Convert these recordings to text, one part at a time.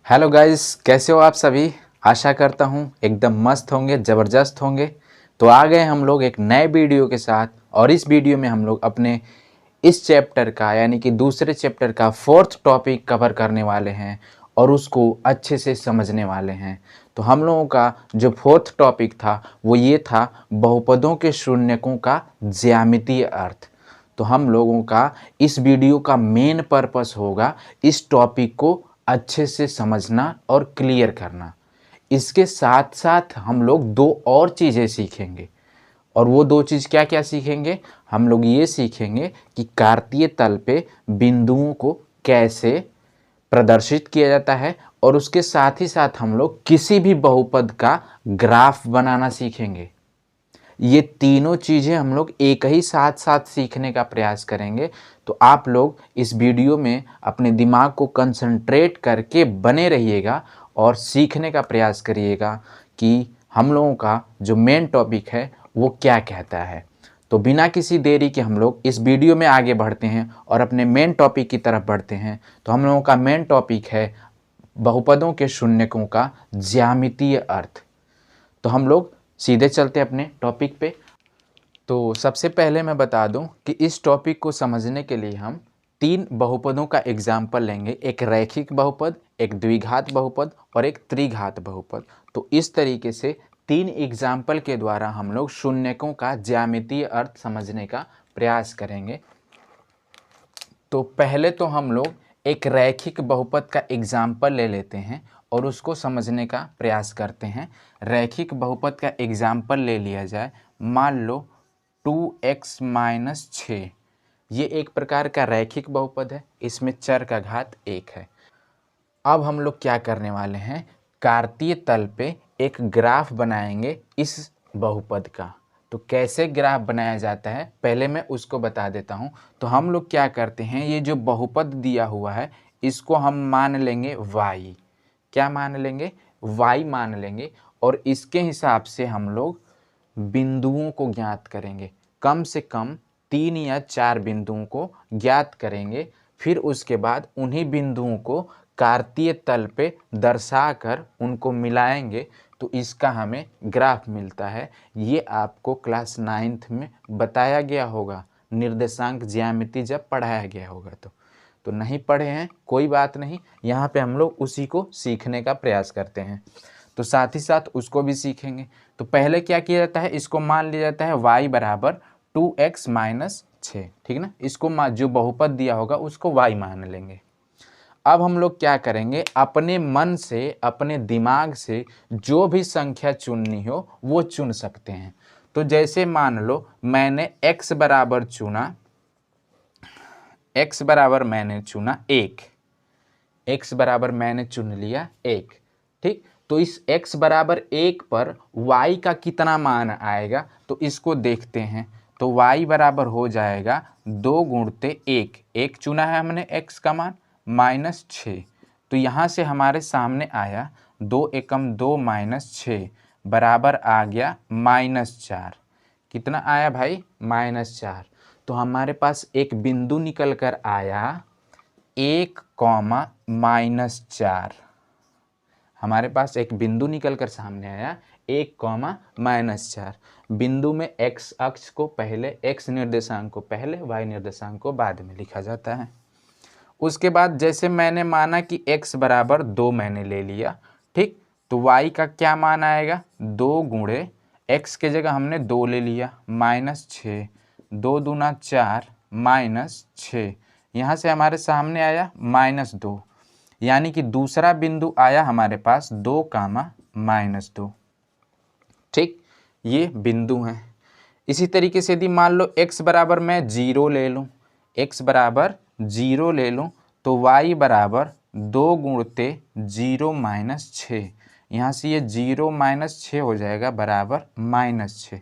Hello guys, कैसे हो आप सभी। आशा करता हूँ एकदम मस्त होंगे, ज़बरदस्त होंगे। तो आ गए हम लोग एक नए वीडियो के साथ, और इस वीडियो में हम लोग अपने इस चैप्टर का यानी कि दूसरे चैप्टर का फोर्थ टॉपिक कवर करने वाले हैं और उसको अच्छे से समझने वाले हैं। तो हम लोगों का जो फोर्थ टॉपिक था वो ये था बहुपदों के शून्यकों का ज्यामितीय अर्थ। तो हम लोगों का इस वीडियो का मेन पर्पस होगा इस टॉपिक को अच्छे से समझना और क्लियर करना। इसके साथ साथ हम लोग दो और चीज़ें सीखेंगे, और वो दो चीज़ क्या क्या सीखेंगे। हम लोग ये सीखेंगे कि कार्तीय तल पे बिंदुओं को कैसे प्रदर्शित किया जाता है, और उसके साथ ही साथ हम लोग किसी भी बहुपद का ग्राफ बनाना सीखेंगे। ये तीनों चीज़ें हम लोग एक ही साथ साथ सीखने का प्रयास करेंगे। तो आप लोग इस वीडियो में अपने दिमाग को कंसंट्रेट करके बने रहिएगा और सीखने का प्रयास करिएगा कि हम लोगों का जो मेन टॉपिक है वो क्या कहता है। तो बिना किसी देरी के हम लोग इस वीडियो में आगे बढ़ते हैं और अपने मेन टॉपिक की तरफ बढ़ते हैं। तो हम लोगों का मेन टॉपिक है बहुपदों के शून्यकों का ज्यामितीय अर्थ। तो हम लोग सीधे चलते हैं अपने टॉपिक पे। तो सबसे पहले मैं बता दूं कि इस टॉपिक को समझने के लिए हम तीन बहुपदों का एग्जाम्पल लेंगे। एक रैखिक बहुपद, एक द्विघात बहुपद और एक त्रिघात बहुपद। तो इस तरीके से तीन एग्जाम्पल के द्वारा हम लोग शून्यकों का ज्यामितीय अर्थ समझने का प्रयास करेंगे। तो पहले तो हम लोग एक रैखिक बहुपद का एग्जाम्पल ले लेते हैं और उसको समझने का प्रयास करते हैं। रैखिक बहुपद का एग्जाम्पल ले लिया जाए, मान लो 2x-6। ये एक प्रकार का रैखिक बहुपद है, इसमें चर का घात 1 है। अब हम लोग क्या करने वाले हैं, कार्तीय तल पे एक ग्राफ बनाएंगे इस बहुपद का। तो कैसे ग्राफ बनाया जाता है पहले मैं उसको बता देता हूँ। तो हम लोग क्या करते हैं, ये जो बहुपद दिया हुआ है इसको हम मान लेंगे y। क्या मान लेंगे, y मान लेंगे, और इसके हिसाब से हम लोग बिंदुओं को ज्ञात करेंगे। कम से कम 3 या 4 बिंदुओं को ज्ञात करेंगे। फिर उसके बाद उन्हीं बिंदुओं को कार्तीय तल पे दर्शाकर उनको मिलाएंगे, तो इसका हमें ग्राफ मिलता है। ये आपको क्लास 9th में बताया गया होगा, निर्देशांक ज्यामिति जब पढ़ाया गया होगा। तो नहीं पढ़े हैं कोई बात नहीं, यहाँ पे हम लोग उसी को सीखने का प्रयास करते हैं। तो साथ ही साथ उसको भी सीखेंगे। तो पहले क्या किया जाता है, इसको मान लिया जाता है y बराबर 2x-6, ठीक ना। इसको जो बहुपद दिया होगा उसको y मान लेंगे। अब हम लोग क्या करेंगे, अपने मन से अपने दिमाग से जो भी संख्या चुननी हो वो चुन सकते हैं। तो जैसे मान लो मैंने x बराबर चुना, x बराबर मैंने चुना 1, x बराबर मैंने चुन लिया 1, ठीक। तो इस x बराबर 1 पर y का कितना मान आएगा, तो इसको देखते हैं। तो y बराबर हो जाएगा 2 गुणते 1, 1 चुना है हमने x का मान, -6। तो यहाँ से हमारे सामने आया 2 एकम 2 -6 बराबर आ गया -4। कितना आया भाई, -4। तो हमारे पास एक बिंदु निकल कर आया 1, -4। हमारे पास एक बिंदु निकल कर सामने आया 1, -4। बिंदु में x अक्ष को पहले, x निर्देशांक को पहले, y निर्देशांक को बाद में लिखा जाता है। उसके बाद जैसे मैंने माना कि x बराबर 2 मैंने ले लिया, ठीक। तो y का क्या मान आएगा, 2 गुणे x के जगह हमने 2 ले लिया, -6, 2 दूना 4, -6। यहाँ से हमारे सामने आया -2, यानी कि दूसरा बिंदु आया हमारे पास 2, -2, ठीक। ये बिंदु हैं। इसी तरीके से यदि मान लो x बराबर मैं 0 ले लूँ, x बराबर 0 ले लूँ, तो y बराबर 2 गुणते 0-6। यहाँ से ये 0-6 हो जाएगा बराबर -6।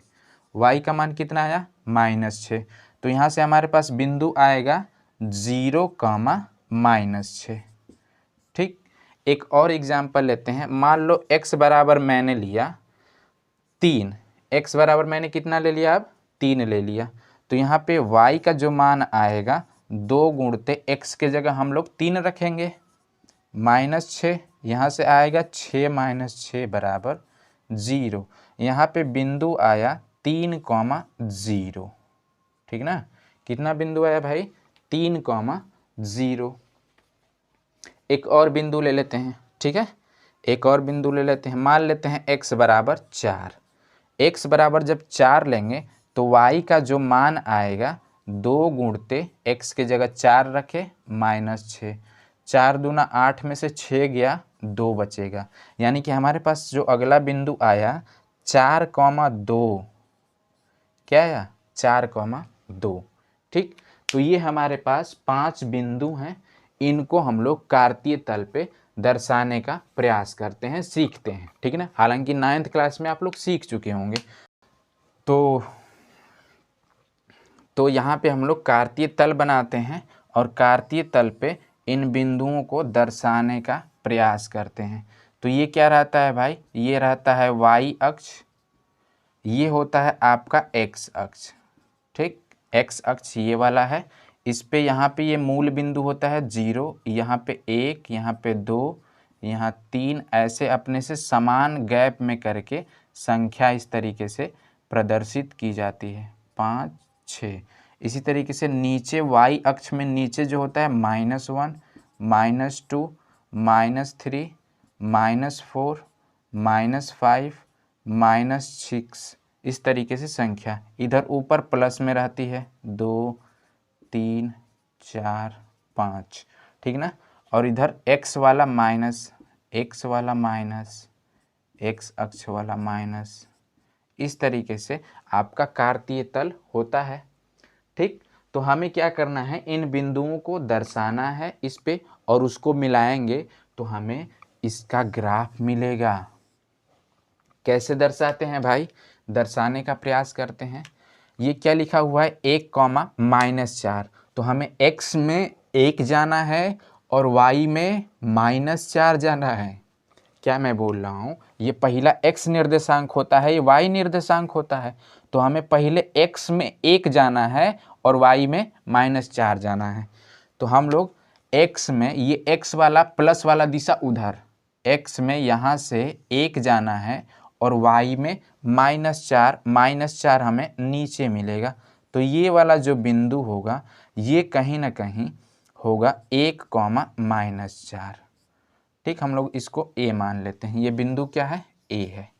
y का मान कितना आया, -6। तो यहाँ से हमारे पास बिंदु आएगा 0, -6, ठीक। एक और एग्जाम्पल लेते हैं। मान लो x बराबर मैंने लिया 3, x बराबर मैंने कितना ले लिया, अब 3 ले लिया। तो यहाँ पे y का जो मान आएगा 2 गुणते x के जगह हम लोग 3 रखेंगे, -6, यहाँ से आएगा 6 - 6 बराबर 0। यहाँ पे बिंदु आया 3,0, ठीक ना। कितना बिंदु आया भाई? 3,0। एक और बिंदु ले लेते हैं, ठीक है। एक और बिंदु ले लेते हैं, मान लेते हैं x बराबर 4। x बराबर जब 4 लेंगे तो y का जो मान आएगा 2 गुणते x के जगह 4 रखे -6, 4 दूना 8 में से 6 गया, 2 बचेगा। यानी कि हमारे पास जो अगला बिंदु आया 4,2, क्या आया? 4,2, ठीक। तो ये हमारे पास 5 बिंदु हैं, इनको हम लोग कार्तीय तल पे दर्शाने का प्रयास करते हैं, सीखते हैं, ठीक है ना। हालांकि 9th क्लास में आप लोग सीख चुके होंगे। तो यहाँ पे हम लोग कार्तीय तल बनाते हैं और कार्तीय तल पे इन बिंदुओं को दर्शाने का प्रयास करते हैं। तो ये क्या रहता है भाई? ये रहता है y अक्ष, ये होता है आपका x अक्ष, ठीक। x अक्ष ये वाला है, इस पे यहाँ पे ये मूल बिंदु होता है 0, यहाँ पे 1, यहाँ पे 2, यहाँ 3, ऐसे अपने से समान गैप में करके संख्या इस तरीके से प्रदर्शित की जाती है, 5, 6। इसी तरीके से नीचे y अक्ष में नीचे जो होता है -1, -2, -3, -4, -5, -6, इस तरीके से संख्या। इधर ऊपर प्लस में रहती है 2, 3, 4, 5, ठीक ना। और इधर x वाला माइनस, x वाला माइनस, x अक्ष वाला माइनस, इस तरीके से आपका कार्तीय तल होता है, ठीक। तो हमें क्या करना है? इन बिंदुओं को दर्शाना है इस पे, और उसको मिलाएंगे तो हमें इसका ग्राफ मिलेगा। कैसे दर्शाते हैं भाई? दर्शाने का प्रयास करते हैं। ये क्या लिखा हुआ है? 1,-4। तो हमें x में 1 जाना है और y में -4 जाना है। क्या मैं बोल रहा हूँ? ये पहला x निर्देशांक होता है, ये y निर्देशांक होता है। तो हमें पहले x में 1 जाना है और y में -4 जाना है। तो हम लोग x में, ये x वाला प्लस वाला दिशा उधर, x में यहाँ से 1 जाना है और y में -4 हमें नीचे मिलेगा। तो ये वाला जो बिंदु होगा ये कहीं ना कहीं होगा 1,-4, ठीक। हम लोग इसको a मान लेते हैं, ये बिंदु क्या है? a है।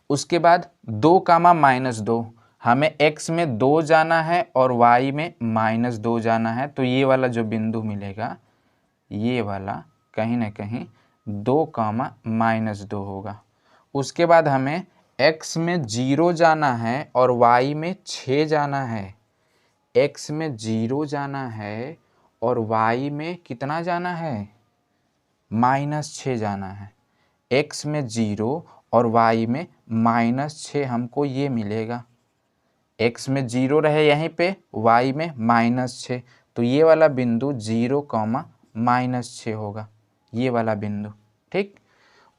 उसके बाद 2,-2, हमें x में 2 जाना है और y में -2 जाना है। तो ये वाला जो बिंदु मिलेगा ये वाला कहीं ना कहीं 2,-2 होगा। उसके बाद हमें x में 0 जाना है और y में 6 जाना है। x में 0 जाना है और y में कितना जाना है? -6 जाना है। x में 0 और y में -6 हमको ये मिलेगा। x में 0 रहे यहीं पे, y में -6, तो ये वाला बिंदु 0,-6 होगा, ये वाला बिंदु, ठीक।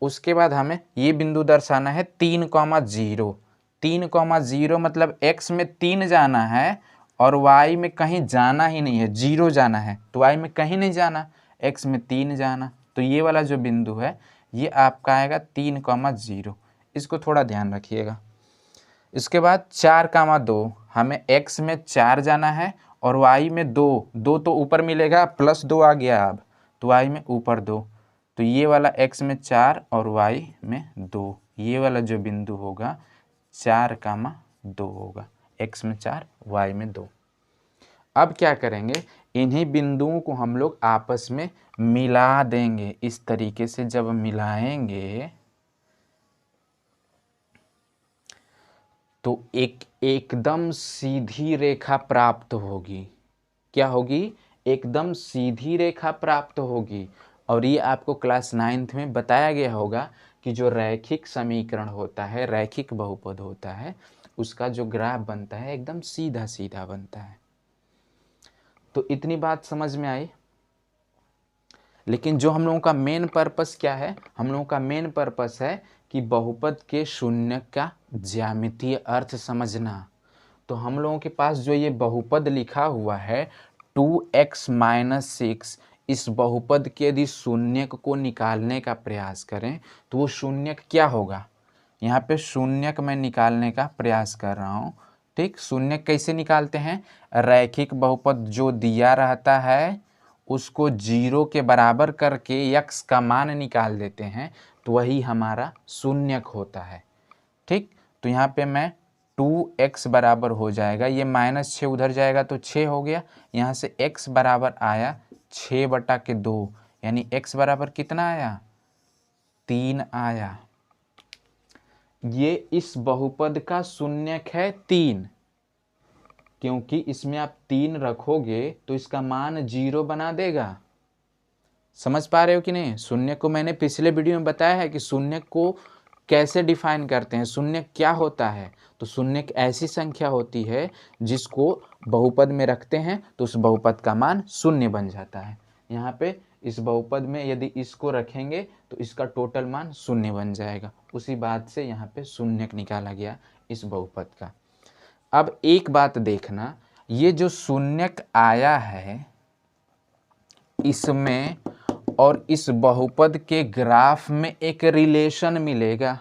उसके बाद हमें ये बिंदु दर्शाना है 3,0। 3,0 मतलब x में 3 जाना है और y में कहीं जाना ही नहीं है, 0 जाना है। तो y में कहीं नहीं जाना, x में 3 जाना। तो ये वाला जो बिंदु है ये आपका आएगा 3,0। इसको थोड़ा ध्यान रखिएगा। इसके बाद 4,2, हमें x में 4 जाना है और y में 2 तो ऊपर मिलेगा, +2 आ गया अब, तो y में ऊपर 2। तो ये वाला x में 4 और y में 2, ये वाला जो बिंदु होगा 4,2 होगा, x में 4 y में 2। अब क्या करेंगे? इन्हीं बिंदुओं को हम लोग आपस में मिला देंगे। इस तरीके से जब मिलाएंगे तो एकदम सीधी रेखा प्राप्त होगी। क्या होगी? एकदम सीधी रेखा प्राप्त होगी। और ये आपको क्लास 9th में बताया गया होगा कि जो रैखिक समीकरण होता है, रैखिक बहुपद होता है, उसका जो ग्राफ बनता है एकदम सीधा सीधा बनता है। तो इतनी बात समझ में आई। लेकिन जो हम लोगों का मेन पर्पस क्या है? हम लोगों का मेन पर्पस है कि बहुपद के शून्य का ज्यामितीय अर्थ समझना। तो हम लोगों के पास जो ये बहुपद लिखा हुआ है 2x - 6, इस बहुपद के यदि शून्यक को निकालने का प्रयास करें तो वो शून्यक क्या होगा। यहाँ पे शून्यक मैं निकालने का प्रयास कर रहा हूँ। ठीक, शून्यक कैसे निकालते हैं, रैखिक बहुपद जो दिया रहता है उसको 0 के बराबर करके x का मान निकाल देते हैं तो वही हमारा शून्यक होता है। ठीक, तो यहाँ पे मैं 2x बराबर हो जाएगा, ये -6 उधर जाएगा तो 6 हो गया, यहाँ से x बराबर आया 6/2, यानी x बराबर कितना आया, 3 आया। ये इस बहुपद का शून्यक है 3, क्योंकि इसमें आप 3 रखोगे तो इसका मान 0 बना देगा। समझ पा रहे हो कि नहीं। शून्यक को मैंने पिछले वीडियो में बताया है कि शून्यक को कैसे डिफाइन करते हैं, शून्यक क्या होता है। तो शून्यक ऐसी संख्या होती है जिसको बहुपद में रखते हैं तो उस बहुपद का मान शून्य बन जाता है। यहाँ पे इस बहुपद में यदि इसको रखेंगे तो इसका टोटल मान शून्य बन जाएगा। उसी बात से यहाँ पे शून्यक निकाला गया इस बहुपद का। अब एक बात देखना, ये जो शून्यक आया है इसमें और इस बहुपद के ग्राफ में एक रिलेशन मिलेगा।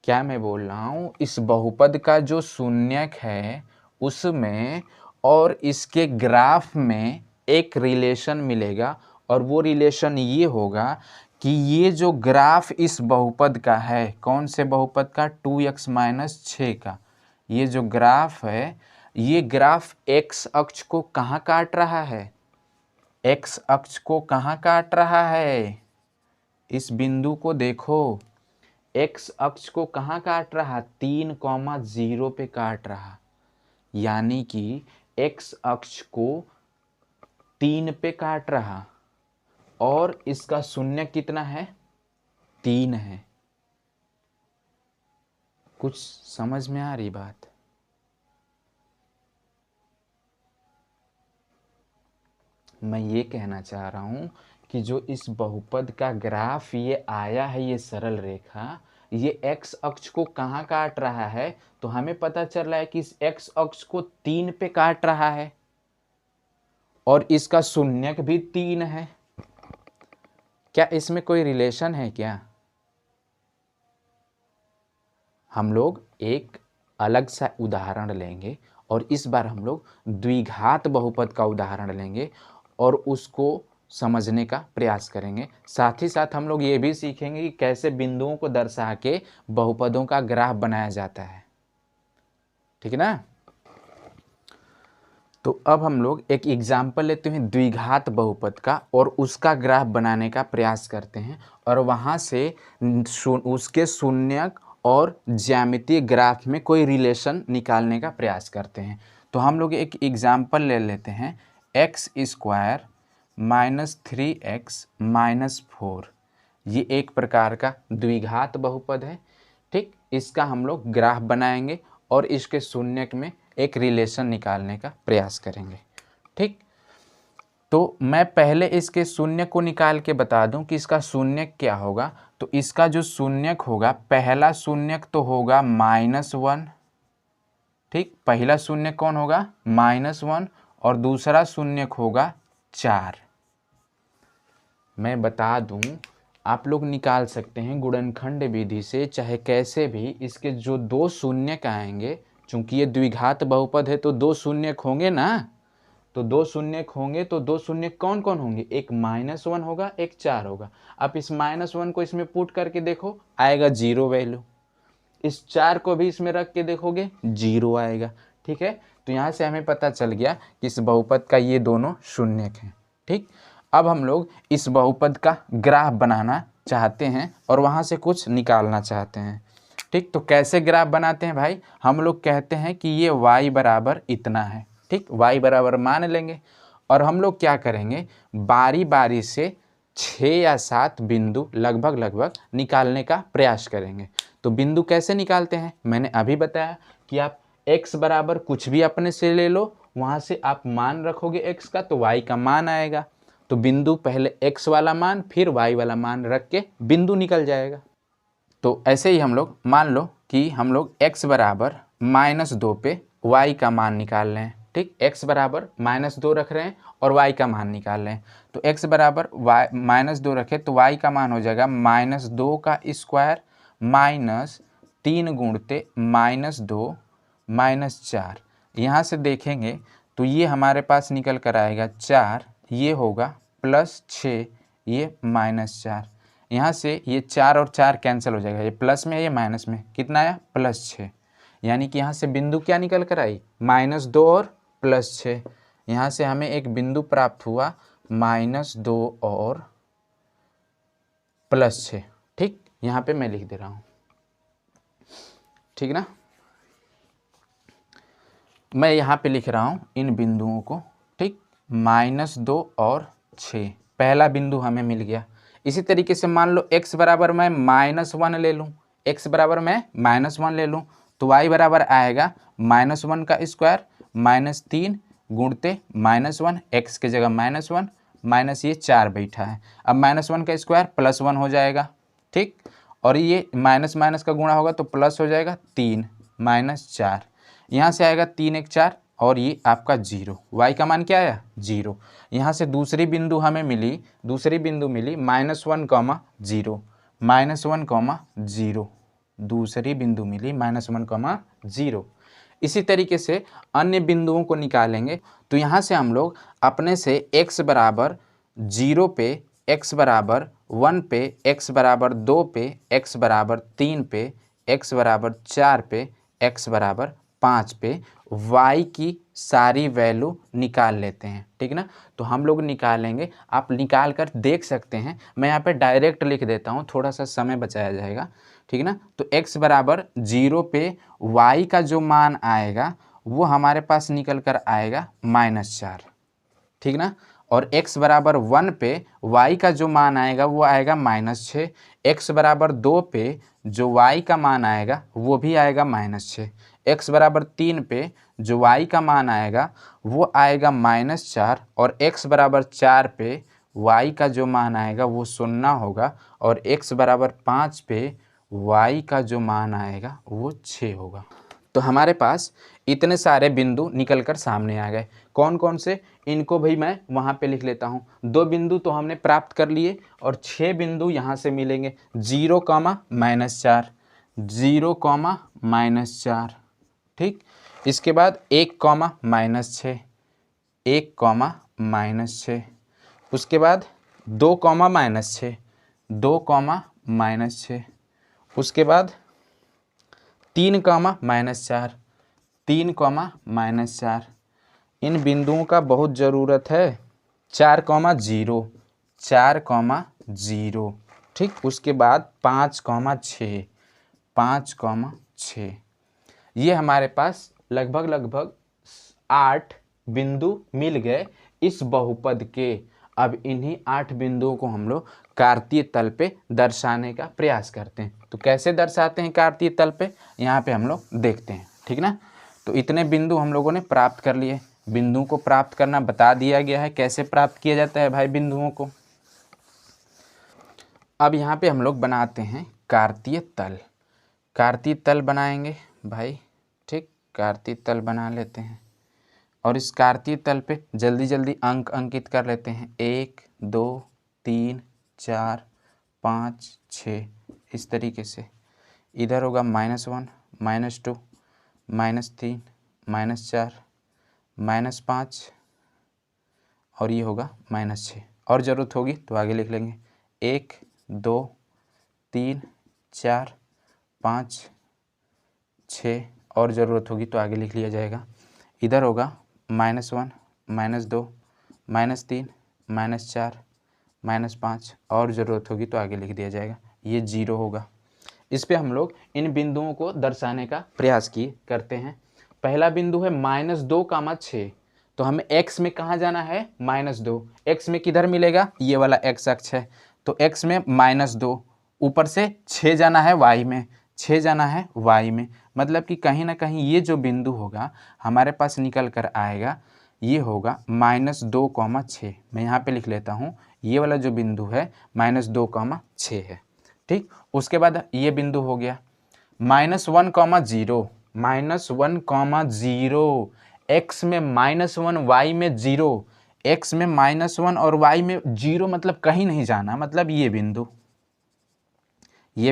क्या मैं बोल रहा हूँ, इस बहुपद का जो शून्यक है उसमें और इसके ग्राफ में एक रिलेशन मिलेगा, और वो रिलेशन ये होगा कि ये जो ग्राफ इस बहुपद का है, कौन से बहुपद का, 2x - 6 का, ये जो ग्राफ है ये ग्राफ x अक्ष को कहाँ काट रहा है, x अक्ष को कहाँ काट रहा है, इस बिंदु को देखो, x अक्ष को कहाँ काट रहा, 3,0 पे काट रहा। यानी कि x अक्ष को 3 पे काट रहा और इसका शून्य कितना है, 3 है। कुछ समझ में आ रही बात। मैं ये कहना चाह रहा हूं कि जो इस बहुपद का ग्राफ ये आया है, ये सरल रेखा, ये x अक्ष को कहाँ काट रहा है, तो हमें पता चल रहा है कि इस x अक्ष को 3 पे काट रहा है और इसका शून्यक भी 3 है। क्या इसमें कोई रिलेशन है क्या। हम लोग एक अलग सा उदाहरण लेंगे और इस बार हम लोग द्विघात बहुपद का उदाहरण लेंगे और उसको समझने का प्रयास करेंगे। साथ ही साथ हम लोग ये भी सीखेंगे कि कैसे बिंदुओं को दर्शा के बहुपदों का ग्राफ बनाया जाता है। ठीक है ना। तो अब हम लोग एक एग्जाम्पल लेते हैं द्विघात बहुपद का और उसका ग्राफ बनाने का प्रयास करते हैं और वहाँ से उसके शून्यक और ज्यामितीय ग्राफ में कोई रिलेशन निकालने का प्रयास करते हैं। तो हम लोग एक एग्जाम्पल ले लेते हैं, x² - 3x - 4, ये एक प्रकार का द्विघात बहुपद है। ठीक, इसका हम लोग ग्राफ बनाएंगे और इसके शून्यक में एक रिलेशन निकालने का प्रयास करेंगे। ठीक, तो मैं पहले इसके शून्य को निकाल के बता दूं कि इसका शून्यक क्या होगा। तो इसका जो शून्यक होगा, पहला शून्यक तो होगा -1। ठीक, पहला शून्यक कौन होगा, -1, और दूसरा शून्यक होगा 4। मैं बता दूं, आप लोग निकाल सकते हैं गुणनखंड विधि से, चाहे कैसे भी। इसके जो 2 शून्यक आएंगे, चूंकि ये द्विघात बहुपद है तो 2 शून्यक होंगे ना, तो 2 शून्यक होंगे तो 2 शून्यक कौन कौन होंगे, एक -1 होगा, एक 4 होगा। आप इस -1 को इसमें पुट करके देखो, आएगा 0 वैल्यू। इस 4 को भी इसमें रख के देखोगे 0 आएगा। ठीक है, तो यहाँ से हमें पता चल गया कि इस बहुपद का ये दोनों शून्यक हैं। ठीक, अब हम लोग इस बहुपद का ग्राफ बनाना चाहते हैं और वहाँ से कुछ निकालना चाहते हैं। ठीक, तो कैसे ग्राफ बनाते हैं भाई, हम लोग कहते हैं कि ये y बराबर इतना है। ठीक, y बराबर मान लेंगे और हम लोग क्या करेंगे, बारी बारी से 6 या 7 बिंदु लगभग निकालने का प्रयास करेंगे। तो बिंदु कैसे निकालते हैं, मैंने अभी बताया कि आप x बराबर कुछ भी अपने से ले लो, वहाँ से आप मान रखोगे x का तो y का मान आएगा। तो बिंदु पहले x वाला मान फिर y वाला मान रख के बिंदु निकल जाएगा। तो ऐसे ही हम लोग मान लो कि हम लोग x बराबर -2 पे y का मान निकाल लें। ठीक, x बराबर -2 रख रहे हैं और y का मान निकाल रहे हैं। तो x बराबर -2 रखे तो y का मान हो जाएगा -2 का स्क्वायर -3 गुणते -2 -4। यहाँ से देखेंगे तो ये हमारे पास निकल कर आएगा 4, ये होगा +6, ये -4। यहाँ से ये 4 और 4 कैंसिल हो जाएगा, ये प्लस में ये माइनस में, कितना आया +6। यानी कि यहाँ से बिंदु क्या निकल कर आई -2 और +6। यहाँ से हमें एक बिंदु प्राप्त हुआ -2 और +6। ठीक, यहाँ पे मैं लिख दे रहा हूँ, ठीक ना। मैं यहाँ पे लिख रहा हूँ इन बिंदुओं को, ठीक, -2 और 6 पहला बिंदु हमें मिल गया। इसी तरीके से मान लो x बराबर मैं -1 ले लूँ, x बराबर मैं -1 ले लूँ तो y बराबर आएगा -1 का स्क्वायर -3 गुणते -1, x के जगह -1 माइनस ये 4 बैठा है, अब -1 का स्क्वायर +1 हो जाएगा। ठीक, और ये माइनस माइनस का गुणा होगा तो प्लस हो जाएगा 3 -4, यहाँ से आएगा 3 1 4 और ये आपका 0, y का मान क्या आया 0। यहाँ से दूसरी बिंदु हमें मिली, दूसरी बिंदु मिली -1, 0, -1, 0, दूसरी बिंदु मिली -1, 0। इसी तरीके से अन्य बिंदुओं को निकालेंगे तो यहाँ से हम लोग अपने से x बराबर 0 पे, x बराबर 1 पे, x बराबर 2 पे, x बराबर 3 पे, x बराबर 4 पे, x बराबर 5 पे y की सारी वैल्यू निकाल लेते हैं। ठीक ना, तो हम लोग निकालेंगे, आप निकाल कर देख सकते हैं। मैं यहाँ पे डायरेक्ट लिख देता हूँ, थोड़ा सा समय बचाया जाएगा। ठीक ना, तो x बराबर 0 पे y का जो मान आएगा वो हमारे पास निकल कर आएगा -4। ठीक ना, और x बराबर 1 पे y का जो मान आएगा वो आएगा -6। x बराबर 2 पे जो y का मान आएगा वो भी आएगा -6। x बराबर 3 पे जो y का मान आएगा वो आएगा -4 और x बराबर 4 पे y का जो मान आएगा वो 0 होगा और x बराबर 5 पे y का जो मान आएगा वो 6 होगा। तो हमारे पास इतने सारे बिंदु निकलकर सामने आ गए। कौन कौन से, इनको भी मैं वहाँ पे लिख लेता हूँ। 2 बिंदु तो हमने प्राप्त कर लिए और 6 बिंदु यहाँ से मिलेंगे। 0, -4, 0, -4। ठीक, इसके बाद 1, -6, 1, -6। उसके बाद 2, -6, 2, -6। उसके बाद 3, -4, 3, -4। इन बिंदुओं का बहुत ज़रूरत है। 4, 0, 4, 0। ठीक, उसके बाद 5, 6, 5, 6। ये हमारे पास लगभग 8 बिंदु मिल गए इस बहुपद के। अब इन्हीं 8 बिंदुओं को हम लोग कार्तीय तल पे दर्शाने का प्रयास करते हैं। तो कैसे दर्शाते हैं कार्तीय तल पे, यहाँ पे हम लोग देखते हैं। ठीक ना, तो इतने बिंदु हम लोगों ने प्राप्त कर लिए। बिंदुओं को प्राप्त करना बता दिया गया है, कैसे प्राप्त किया जाता है भाई बिंदुओं को। अब यहाँ पे हम लोग बनाते हैं कार्तीय तल। कार्तीय तल बनाएंगे भाई। ठीक, कार्तीय तल बना लेते हैं और इस कार्तीय तल पे जल्दी जल्दी अंक अंकित कर लेते हैं। 1 2 3 4 5 6 इस तरीके से। इधर होगा -1, -2, -3, -4, -5 और ये होगा -6। और ज़रूरत होगी तो आगे लिख लेंगे। 1 2 3 4 5 6 और ज़रूरत होगी तो आगे लिख लिया जाएगा। इधर होगा -1, -2, -3, -4, -5 और ज़रूरत होगी तो आगे लिख दिया जाएगा। ये 0 होगा। इस पे हम लोग इन बिंदुओं को दर्शाने का प्रयास करते हैं। पहला बिंदु है -2, 6। तो हमें x में कहाँ जाना है -2। x में किधर मिलेगा, ये वाला x अक्ष है। तो x में -2, ऊपर से 6 जाना है y में, 6 जाना है y में। मतलब कि कहीं ना कहीं ये जो बिंदु होगा हमारे पास निकल कर आएगा, ये होगा -2, 6। मैं यहाँ पे लिख लेता हूँ, ये वाला जो बिंदु है -2, 6 है। ठीक, उसके बाद ये बिंदु हो गया -1, 0, -1, 0। x में -1 y में 0, x में -1 और y में 0 मतलब कहीं नहीं जाना, मतलब ये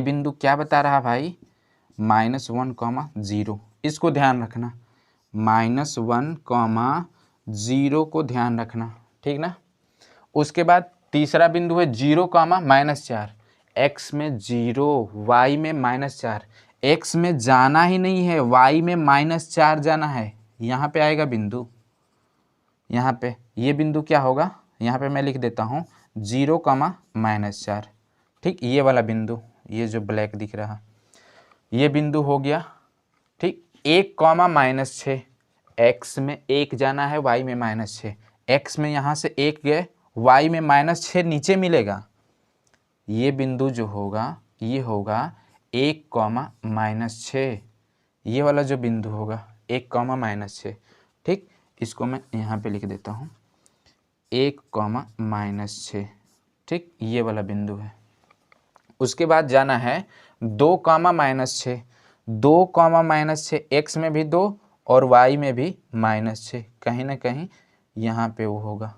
बिंदु क्या बता रहा भाई, -1, 0। इसको ध्यान रखना, -1, 0 को ध्यान रखना, ठीक ना। उसके बाद तीसरा बिंदु है 0, -4, x में 0, y में -4, x में जाना ही नहीं है, y में -4 जाना है। यहाँ पे आएगा बिंदु, यहाँ पे ये बिंदु क्या होगा, यहाँ पे मैं लिख देता हूँ 0, -4, ठीक। ये वाला बिंदु, ये जो ब्लैक दिख रहा, ये बिंदु हो गया, ठीक। 1, -6, x में 1 जाना है, y में -6, x में यहाँ से 1 गए, y में -6 नीचे मिलेगा। ये बिंदु जो होगा ये होगा 1, -6, ये वाला जो बिंदु होगा 1, -6, ठीक। इसको मैं यहाँ पे लिख देता हूँ 1, -6, ठीक। ये वाला बिंदु है। उसके बाद जाना है 2, -6, 2, -6, x में भी 2 और y में भी -6, कहीं ना कहीं यहाँ पे वो होगा,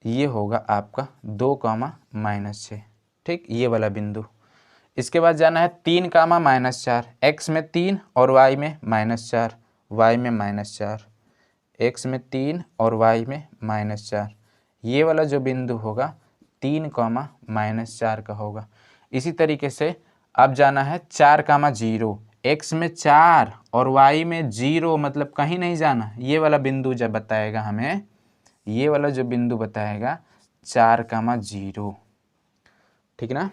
ये होगा आपका 2, -6, ठीक। ये वाला बिंदु। इसके बाद जाना है 3, -4, x में 3 और y में -4, y में -4, x में 3 और y में -4, ये वाला जो बिंदु होगा 3, -4 का होगा। इसी तरीके से अब जाना है 4, 0, x में 4 और y में 0 मतलब कहीं नहीं जाना, ये वाला बिंदु जब बताएगा हमें, ये वाला जो बिंदु बताएगा 4, 0, ठीक ना।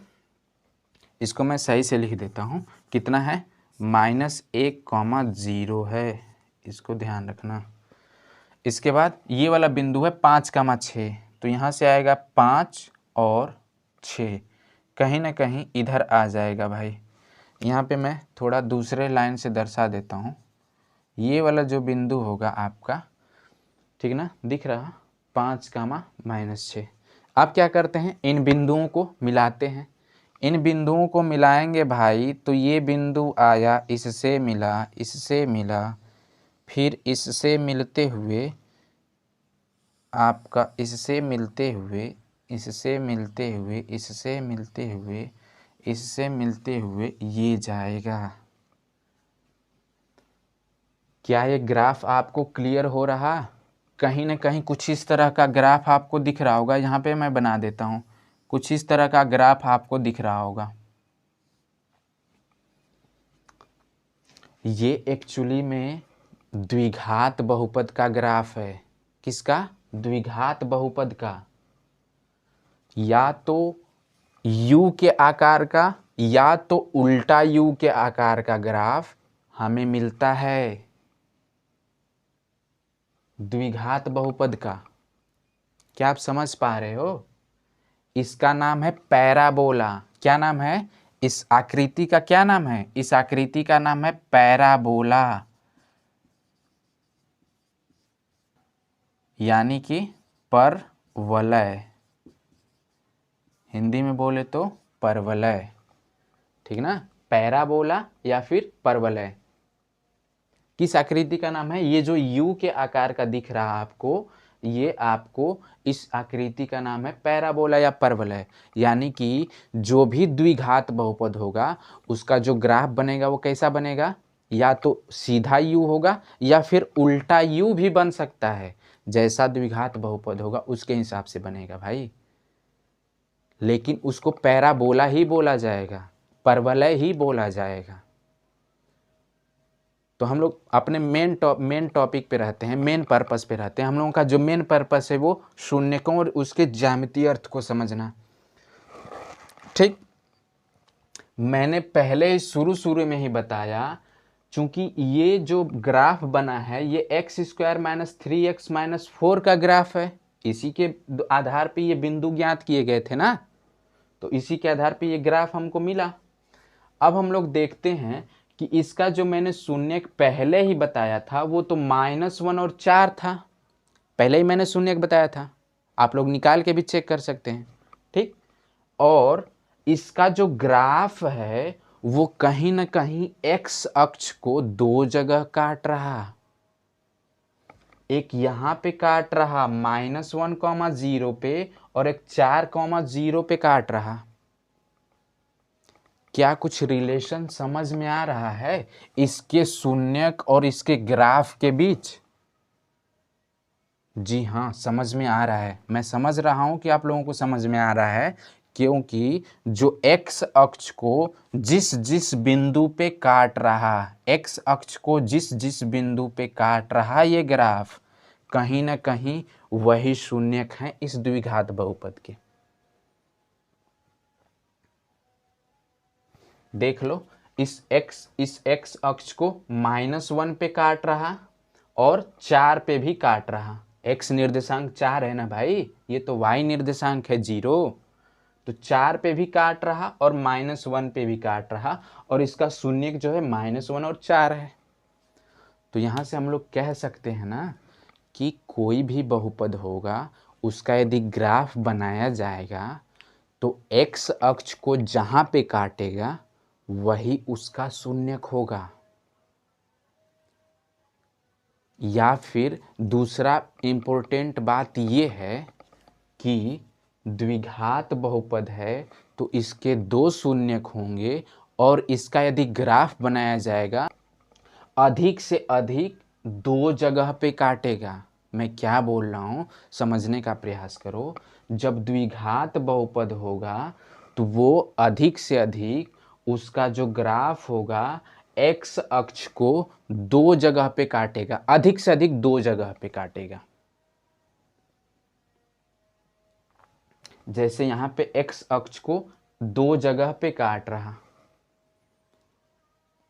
इसको मैं सही से लिख देता हूँ, कितना है, -1, 0 है, इसको ध्यान रखना। इसके बाद ये वाला बिंदु है 5, 6, तो यहाँ से आएगा 5 और 6, कहीं ना कहीं इधर आ जाएगा भाई। यहाँ पे मैं थोड़ा दूसरे लाइन से दर्शा देता हूँ, ये वाला जो बिंदु होगा आपका, ठीक ना, दिख रहा 5, -6। अब क्या करते हैं, इन बिंदुओं को मिलाते हैं। इन बिंदुओं को मिलाएंगे भाई, तो ये बिंदु आया, इससे मिला, इससे मिला, फिर इससे मिलते हुए आपका, इससे मिलते हुए, इससे मिलते हुए, इससे मिलते हुए, इससे मिलते हुए ये जाएगा। क्या ये ग्राफ आपको क्लियर हो रहा, कहीं ना कहीं कुछ इस तरह का ग्राफ आपको दिख रहा होगा। यहाँ पे मैं बना देता हूँ, कुछ इस तरह का ग्राफ आपको दिख रहा होगा। ये एक्चुअली में द्विघात बहुपद का ग्राफ है। किसका, द्विघात बहुपद का, या तो u के आकार का या तो उल्टा u के आकार का ग्राफ हमें मिलता है, द्विघात बहुपद का। क्या आप समझ पा रहे हो, इसका नाम है पैराबोला। क्या नाम है, इस आकृति का क्या नाम है, इस आकृति का नाम है पैराबोला, यानी कि परवलय, हिंदी में बोले तो परवलय, ठीक ना। पैराबोला या फिर परवलय, किस आकृति का नाम है, ये जो U के आकार का दिख रहा आपको, ये आपको इस आकृति का नाम है पैराबोला या परवलय। यानी कि जो भी द्विघात बहुपद होगा उसका जो ग्राफ बनेगा वो कैसा बनेगा, या तो सीधा U होगा या फिर उल्टा U भी बन सकता है। जैसा द्विघात बहुपद होगा उसके हिसाब से बनेगा भाई, लेकिन उसको पैराबोला ही बोला जाएगा, परवलय ही बोला जाएगा। तो हम लोग अपने मेन टॉपिक पे रहते हैं, मेन पर्पस पे रहते हैं। हम लोगों का जो मेन पर्पस है वो शून्यकों और उसके ज्यामितीय अर्थ को समझना, ठीक। मैंने पहले शुरू में ही बताया, चूंकि ये जो ग्राफ बना है ये x² - 3x - 4 का ग्राफ है, इसी के आधार पे ये बिंदु ज्ञात किए गए थे ना, तो इसी के आधार पे ये ग्राफ हमको मिला। अब हम लोग देखते हैं कि इसका जो मैंने शून्यक पहले ही बताया था वो तो -1 और 4 था, पहले ही मैंने शून्यक बताया था, आप लोग निकाल के भी चेक कर सकते हैं, ठीक। और इसका जो ग्राफ है वो कहीं ना कहीं x अक्ष को दो जगह काट रहा, एक यहाँ पे काट रहा -1,0 पे, और एक 4,0 पे काट रहा। क्या कुछ रिलेशन समझ में आ रहा है इसके शून्यक और इसके ग्राफ के बीच? जी हाँ, समझ में आ रहा है। मैं समझ रहा हूँ कि आप लोगों को समझ में आ रहा है, क्योंकि जो x अक्ष को जिस जिस बिंदु पे काट रहा, x अक्ष को जिस जिस बिंदु पे काट रहा ये ग्राफ, कहीं ना कहीं वही शून्यक है इस द्विघात बहुपद के। देख लो, इस x अक्ष को -1 पे काट रहा और 4 पे भी काट रहा। x निर्देशांक 4 है ना भाई, ये तो y निर्देशांक है 0। तो 4 पे भी काट रहा और -1 पे भी काट रहा, और इसका शून्यक जो है -1 और 4 है। तो यहाँ से हम लोग कह सकते हैं ना कि कोई भी बहुपद होगा, उसका यदि ग्राफ बनाया जाएगा तो x अक्ष को जहाँ पे काटेगा वही उसका शून्यक होगा। या फिर दूसरा इम्पोर्टेंट बात ये है कि द्विघात बहुपद है तो इसके दो शून्यक होंगे, और इसका यदि ग्राफ बनाया जाएगा अधिक से अधिक दो जगह पे काटेगा। मैं क्या बोल रहा हूँ समझने का प्रयास करो। जब द्विघात बहुपद होगा तो वो अधिक से अधिक उसका जो ग्राफ होगा x अक्ष को दो जगह पे काटेगा, अधिक से अधिक दो जगह पे काटेगा। जैसे यहाँ पे x अक्ष को दो जगह पे काट रहा,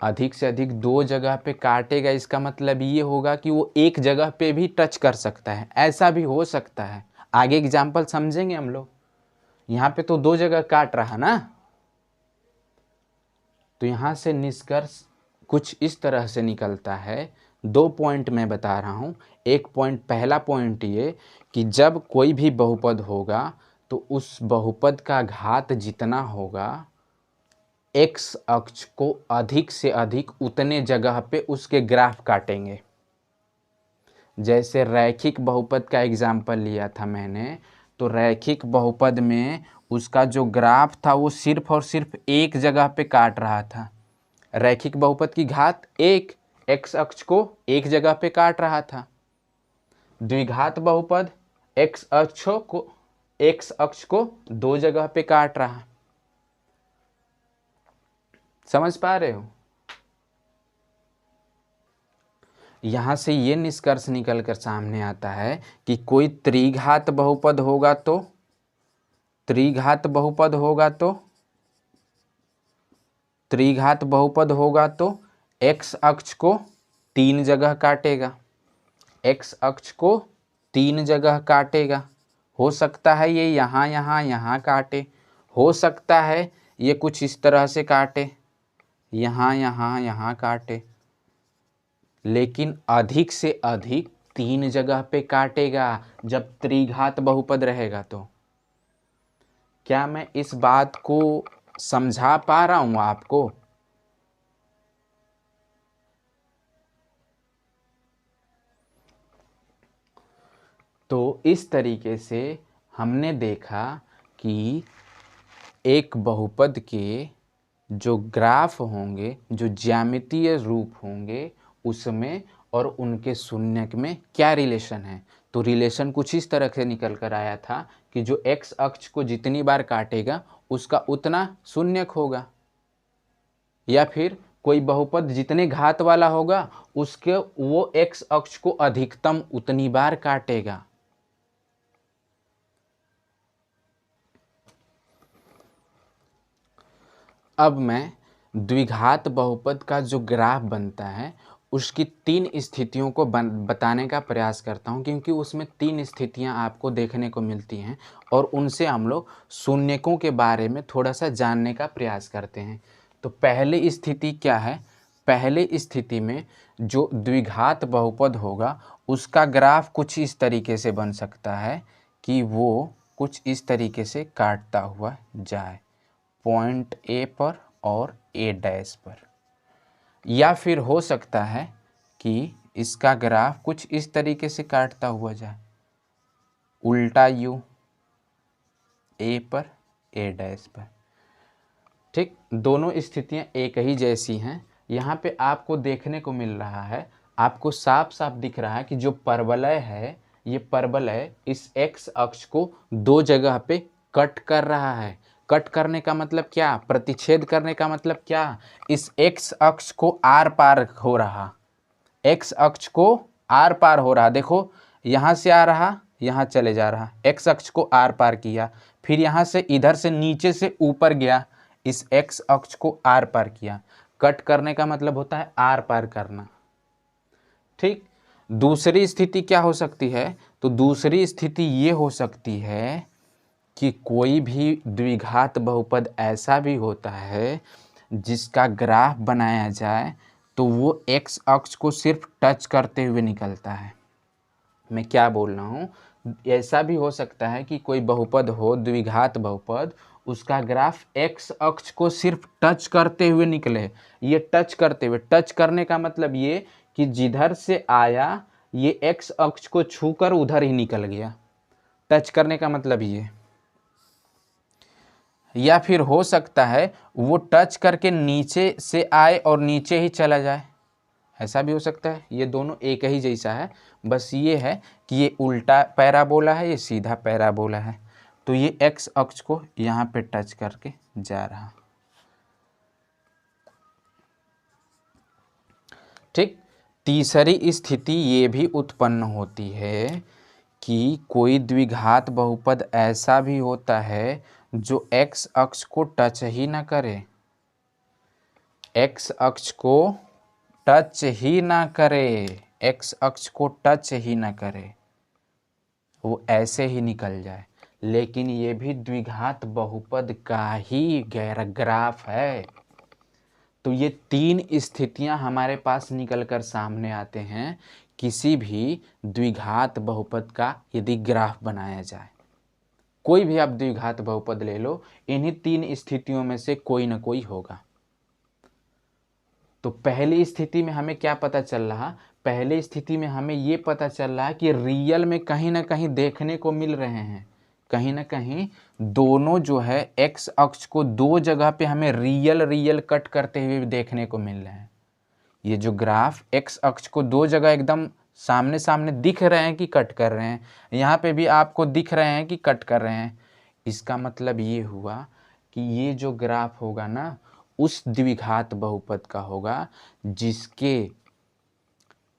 अधिक से अधिक दो जगह पे काटेगा, इसका मतलब ये होगा कि वो एक जगह पे भी टच कर सकता है, ऐसा भी हो सकता है। आगे एग्जाम्पल समझेंगे हम लोग। यहाँ पे तो दो जगह काट रहा ना, तो यहाँ से निष्कर्ष कुछ इस तरह से निकलता है। दो पॉइंट मैं बता रहा हूँ। एक पॉइंट, पहला पॉइंट ये कि जब कोई भी बहुपद होगा तो उस बहुपद का घात जितना होगा x अक्ष को अधिक से अधिक उतने जगह पे उसके ग्राफ काटेंगे। जैसे रैखिक बहुपद का एग्जाम्पल लिया था मैंने, तो रैखिक बहुपद में उसका जो ग्राफ था वो सिर्फ और सिर्फ एक जगह पे काट रहा था। रैखिक बहुपद की घात एक, x अक्ष को एक जगह पे काट रहा था। द्विघात बहुपद x अक्ष को दो जगह पे काट रहा। समझ पा रहे हो? यहाँ से ये निष्कर्ष निकल कर सामने आता है कि कोई त्रिघात बहुपद होगा तो त्रिघात बहुपद होगा तो x अक्ष को तीन जगह काटेगा, x अक्ष को तीन जगह काटेगा। हो सकता है ये यहाँ यहाँ यहाँ काटे, हो सकता है ये कुछ इस तरह से काटे, यहाँ यहाँ यहाँ काटे, लेकिन अधिक से अधिक तीन जगह पे काटेगा जब त्रिघात बहुपद रहेगा। तो क्या मैं इस बात को समझा पा रहा हूं आपको? तो इस तरीके से हमने देखा कि एक बहुपद के जो ग्राफ होंगे, जो ज्यामितीय रूप होंगे, उसमें और उनके शून्यक में क्या रिलेशन है। तो रिलेशन कुछ इस तरह से निकल कर आया था कि जो x अक्ष को जितनी बार काटेगा उसका उतना शून्यक होगा, या फिर कोई बहुपद जितने घात वाला होगा उसके वो x अक्ष को अधिकतम उतनी बार काटेगा। अब मैं द्विघात बहुपद का जो ग्राफ बनता है उसकी तीन स्थितियों को बताने का प्रयास करता हूं, क्योंकि उसमें तीन स्थितियां आपको देखने को मिलती हैं और उनसे हम लोग शून्यकों के बारे में थोड़ा सा जानने का प्रयास करते हैं। तो पहली स्थिति क्या है? पहले स्थिति में जो द्विघात बहुपद होगा उसका ग्राफ कुछ इस तरीके से बन सकता है कि वो कुछ इस तरीके से काटता हुआ जाए, पॉइंट ए पर और ए डैश पर। या फिर हो सकता है कि इसका ग्राफ कुछ इस तरीके से काटता हुआ जाए, उल्टा यू, ए पर ए डैश पर। ठीक, दोनों स्थितियां एक ही जैसी हैं। यहाँ पे आपको देखने को मिल रहा है, आपको साफ साफ दिख रहा है कि जो परवलय है, ये परवलय इस एक्स अक्ष को दो जगह पे कट कर रहा है। कट करने का मतलब क्या, प्रतिच्छेद करने का मतलब क्या, इस एक्स अक्ष को आर पार हो रहा, एक्स अक्ष को आर पार हो रहा। देखो यहाँ से आ रहा, यहाँ चले जा रहा, एक्स अक्ष को आर पार किया, फिर यहाँ से इधर से नीचे से ऊपर गया, इस एक्स अक्ष को आर पार किया। कट करने का मतलब होता है आर पार करना। ठीक, दूसरी स्थिति क्या हो सकती है, तो दूसरी स्थिति ये हो सकती है कि कोई भी द्विघात बहुपद ऐसा भी होता है जिसका ग्राफ बनाया जाए तो वो एक्स अक्ष को सिर्फ टच करते हुए निकलता है। मैं क्या बोल रहा हूँ, ऐसा भी हो सकता है कि कोई बहुपद हो, द्विघात बहुपद, उसका ग्राफ एक्स अक्ष को सिर्फ टच करते हुए निकले। ये टच करते हुए, टच करने का मतलब ये कि जिधर से आया ये एक्स अक्ष को छूकर उधर ही निकल गया। टच करने का मतलब ये। या फिर हो सकता है वो टच करके नीचे से आए और नीचे ही चला जाए, ऐसा भी हो सकता है। ये दोनों एक ही जैसा है, बस ये है कि ये उल्टा पैराबोला है, ये सीधा पैराबोला है। तो ये एक्स अक्ष को यहाँ पे टच करके जा रहा। ठीक, तीसरी स्थिति ये भी उत्पन्न होती है कि कोई द्विघात बहुपद ऐसा भी होता है जो एक्स अक्ष को टच ही ना करे, एक्स अक्ष को टच ही ना करे, एक्स अक्ष को टच ही ना करे, वो ऐसे ही निकल जाए, लेकिन ये भी द्विघात बहुपद का ही ग्राफ है। तो ये तीन स्थितियां हमारे पास निकल कर सामने आते हैं किसी भी द्विघात बहुपद का यदि ग्राफ बनाया जाए। कोई भी आप द्विघात बहुपद ले लो, इन्हीं तीन स्थितियों में से कोई ना कोई होगा। तो पहली स्थिति में हमें क्या पता चल रहा, पहली स्थिति में हमें ये पता चल रहा है कि रियल में कहीं ना कहीं देखने को मिल रहे हैं, कहीं ना कहीं दोनों जो है एक्स अक्ष को दो जगह पे हमें रियल कट करते हुए देखने को मिल रहे हैं। ये जो ग्राफ एक्स अक्ष को दो जगह एकदम सामने सामने दिख रहे हैं कि कट कर रहे हैं, यहाँ पे भी आपको दिख रहे हैं कि कट कर रहे हैं। इसका मतलब ये हुआ कि ये जो ग्राफ होगा ना, उस द्विघात बहुपद का होगा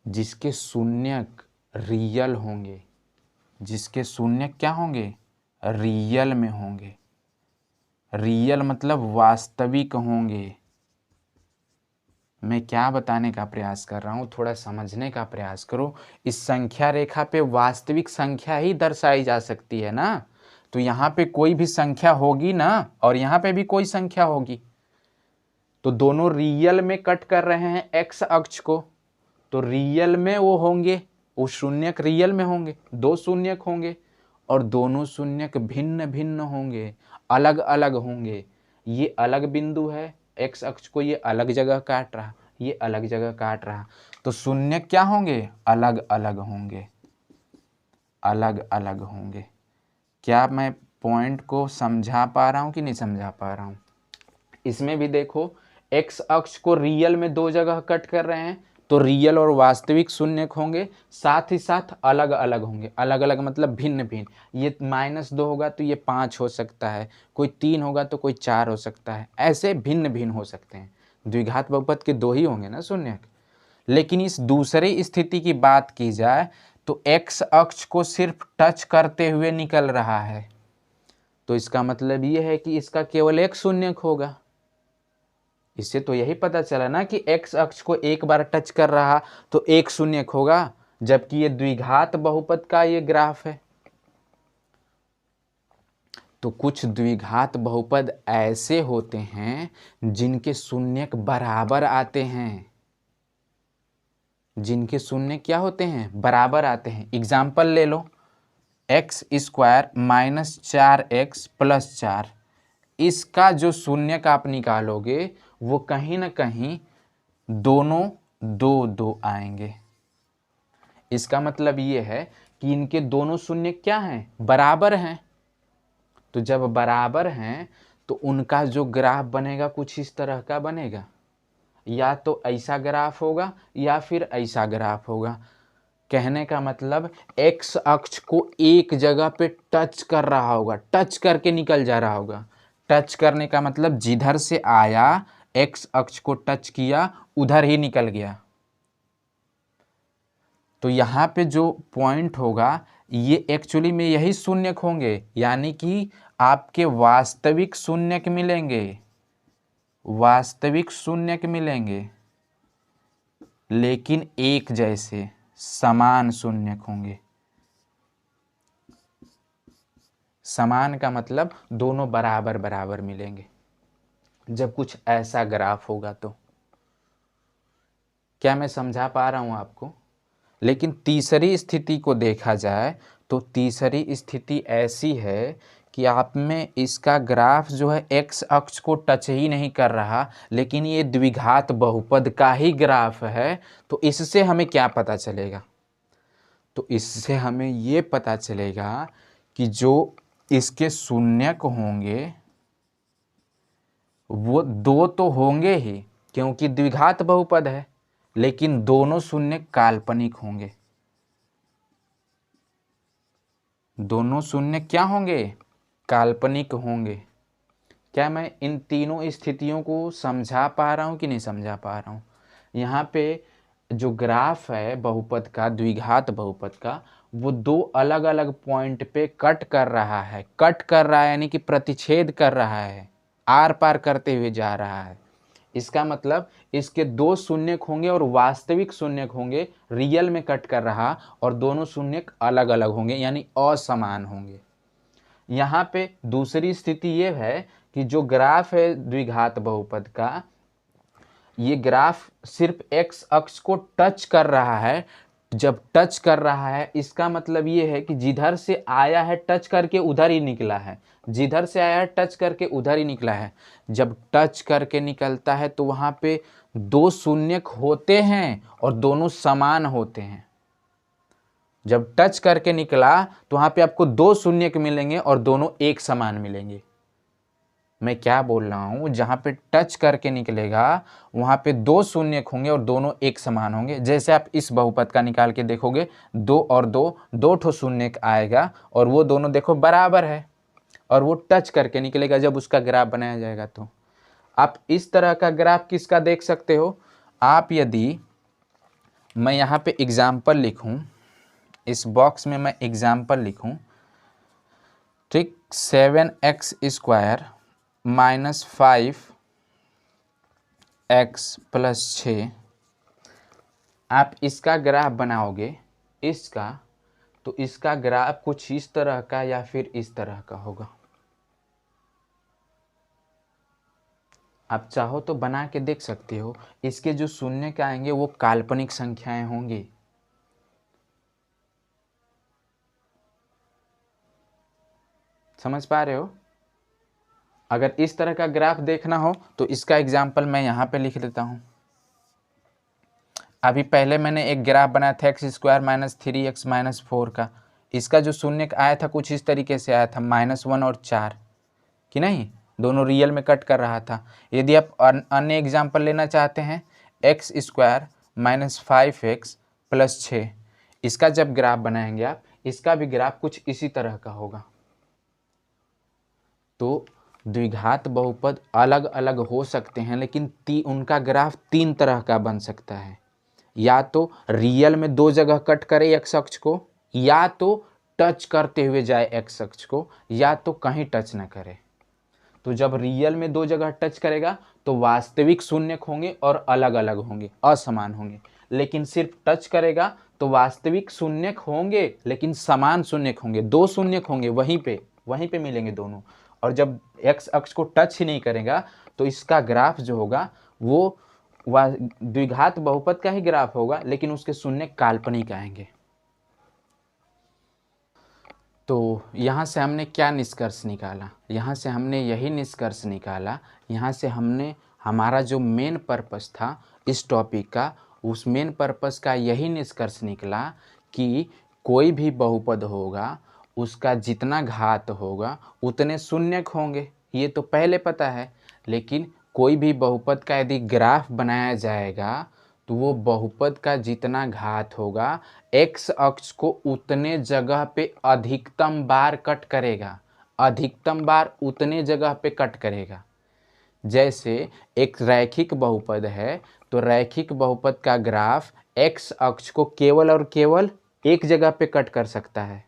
जिसके शून्यक रियल होंगे, जिसके शून्यक क्या होंगे, रियल में होंगे। रियल मतलब वास्तविक होंगे। मैं क्या बताने का प्रयास कर रहा हूँ, थोड़ा समझने का प्रयास करो। इस संख्या रेखा पे वास्तविक संख्या ही दर्शाई जा सकती है ना, तो यहाँ पे कोई भी संख्या होगी ना, और यहाँ पे भी कोई संख्या होगी, तो दोनों रियल में कट कर रहे हैं एक्स अक्ष को, तो रियल में वो होंगे, वो शून्यक रियल में होंगे, दो शून्यक होंगे, और दोनों शून्यक भिन्न भिन्न होंगे, अलग अलग होंगे। ये अलग बिंदु है, एक्स अक्ष को ये अलग जगह काट रहा, ये अलग जगह काट रहा, तो शून्यक क्या होंगे, अलग अलग होंगे, अलग अलग होंगे। क्या मैं पॉइंट को समझा पा रहा हूँ कि नहीं समझा पा रहा हूँ? इसमें भी देखो, एक्स अक्ष को रियल में दो जगह कट कर रहे हैं, तो रियल और वास्तविक शून्यक होंगे, साथ ही साथ अलग अलग होंगे। अलग अलग मतलब भिन्न भिन्न, ये -2 होगा तो ये 5 हो सकता है, कोई 3 होगा तो कोई 4 हो सकता है, ऐसे भिन्न भिन्न हो सकते हैं। द्विघात बहुपद के दो ही होंगे ना शून्यक। लेकिन इस दूसरी स्थिति की बात की जाए तो एक्स अक्ष को सिर्फ टच करते हुए निकल रहा है, तो इसका मतलब ये है कि इसका केवल एक शून्यक होगा। इससे तो यही पता चला ना कि एक्स अक्ष को एक बार टच कर रहा तो एक शून्यक होगा, जबकि ये द्विघात बहुपद का ये ग्राफ है। तो कुछ द्विघात बहुपद ऐसे होते हैं जिनके शून्यक बराबर आते हैं, जिनके शून्यक क्या होते हैं, बराबर आते हैं। एग्जाम्पल ले लो, x² - 4x + 4, इसका जो शून्यक आप निकालोगे वो कहीं ना कहीं दोनों दो दो आएंगे। इसका मतलब ये है कि इनके दोनों शून्य क्या हैं, बराबर हैं। तो जब बराबर हैं तो उनका जो ग्राफ बनेगा कुछ इस तरह का बनेगा, या तो ऐसा ग्राफ होगा या फिर ऐसा ग्राफ होगा। कहने का मतलब एक्स अक्ष को एक जगह पे टच कर रहा होगा, टच करके निकल जा रहा होगा। टच करने का मतलब जिधर से आया एक्स अक्ष को टच किया उधर ही निकल गया। तो यहाँ पे जो पॉइंट होगा ये एक्चुअली में यही शून्यक होंगे, यानी कि आपके वास्तविक शून्यक मिलेंगे, वास्तविक शून्यक मिलेंगे, लेकिन एक जैसे समान शून्यक होंगे। समान का मतलब दोनों बराबर बराबर मिलेंगे जब कुछ ऐसा ग्राफ होगा। तो क्या मैं समझा पा रहा हूं आपको? लेकिन तीसरी स्थिति को देखा जाए तो तीसरी स्थिति ऐसी है कि आप में इसका ग्राफ जो है एक्स अक्ष को टच ही नहीं कर रहा, लेकिन ये द्विघात बहुपद का ही ग्राफ है। तो इससे हमें क्या पता चलेगा? तो इससे हमें ये पता चलेगा कि जो इसके शून्यक होंगे वो दो तो होंगे ही, क्योंकि द्विघात बहुपद है, लेकिन दोनों शून्य काल्पनिक होंगे। दोनों शून्य क्या होंगे? काल्पनिक होंगे। क्या मैं इन तीनों स्थितियों को समझा पा रहा हूं कि नहीं समझा पा रहा हूं? यहाँ पे जो ग्राफ है बहुपद का, द्विघात बहुपद का, वो दो अलग अलग पॉइंट पे कट कर रहा है। कट कर रहा है यानी कि प्रतिच्छेद कर रहा है, आर पार करते हुए जा रहा है। इसका मतलब इसके दो शून्यक होंगे और वास्तविक शून्यक होंगे, रियल में कट कर रहा, और दोनों शून्यक अलग अलग होंगे यानी असमान होंगे। यहाँ पे दूसरी स्थिति ये है कि जो ग्राफ है द्विघात बहुपद का, ये ग्राफ सिर्फ एक्स अक्ष को टच कर रहा है। जब टच कर रहा है इसका मतलब ये है कि जिधर से आया है टच करके उधर ही निकला है, जिधर से आया है टच करके उधर ही निकला है। जब टच करके निकलता है तो वहाँ पे दो शून्यक होते हैं और दोनों समान होते हैं। जब टच करके निकला तो वहाँ पे आपको दो शून्यक मिलेंगे और दोनों एक समान मिलेंगे। मैं क्या बोल रहा हूँ, जहाँ पे टच करके निकलेगा वहाँ पे दो शून्यक होंगे और दोनों एक समान होंगे। जैसे आप इस बहुपद का निकाल के देखोगे, दो और दो, दो ठो शून्यक आएगा और वो दोनों देखो बराबर है, और वो टच करके निकलेगा जब उसका ग्राफ बनाया जाएगा। तो आप इस तरह का ग्राफ किसका देख सकते हो? आप यदि मैं यहाँ पे एग्जाम्पल लिखूँ, इस बॉक्स में मैं एग्जाम्पल लिखूँ, ठीक, 7x square minus 5x plus 6, आप इसका ग्राफ बनाओगे इसका, तो इसका ग्राफ कुछ इस तरह का या फिर इस तरह का होगा। आप चाहो तो बना के देख सकते हो। इसके जो शून्य के आएंगे वो काल्पनिक संख्याएं होंगी। समझ पा रहे हो? अगर इस तरह का ग्राफ देखना हो तो इसका एग्जाम्पल मैं यहाँ पे लिख देता हूँ। अभी पहले मैंने एक ग्राफ बनाया था x square minus 3x minus 4 का। इसका जो शून्य आया था कुछ इस तरीके से आया था, -1 और 4, कि नहीं, दोनों रियल में कट कर रहा था। यदि आप अन्य एग्जाम्पल लेना चाहते हैं, x square minus 5x plus 6, इसका जब ग्राफ बनाएंगे आप, इसका भी ग्राफ कुछ इसी तरह का होगा। तो द्विघात बहुपद अलग अलग हो सकते हैं, लेकिन उनका ग्राफ तीन तरह का बन सकता है। या तो रियल में दो जगह कट करे एक्स अक्ष को, या तो टच करते हुए जाए एक्स अक्ष को, या तो कहीं टच ना करे। तो जब रियल में दो जगह टच करेगा तो वास्तविक शून्यक होंगे और अलग अलग होंगे, असमान होंगे। लेकिन सिर्फ टच करेगा तो वास्तविक शून्यक होंगे लेकिन समान शून्यक होंगे, दो शून्यक होंगे वहीं पे मिलेंगे दोनों। और जब एक्स अक्ष को टच ही नहीं करेगा तो इसका ग्राफ जो होगा वो द्विघात बहुपद का ही ग्राफ होगा, लेकिन उसके शून्य काल्पनिक आएंगे। तो यहाँ से हमने क्या निष्कर्ष निकाला? यहाँ से हमने यही निष्कर्ष निकाला, यहाँ से हमने हमारा जो मेन पर्पस था इस टॉपिक का, उस मेन पर्पस का यही निष्कर्ष निकला कि कोई भी बहुपद होगा उसका जितना घात होगा उतने शून्यक होंगे, ये तो पहले पता है। लेकिन कोई भी बहुपद का यदि ग्राफ बनाया जाएगा तो वो बहुपद का जितना घात होगा एक्स अक्ष को उतने जगह पे अधिकतम बार कट करेगा, अधिकतम बार उतने जगह पे कट करेगा। जैसे एक रैखिक बहुपद है तो रैखिक बहुपद का ग्राफ एक्स अक्ष को केवल और केवल एक जगह पे कट कर सकता है,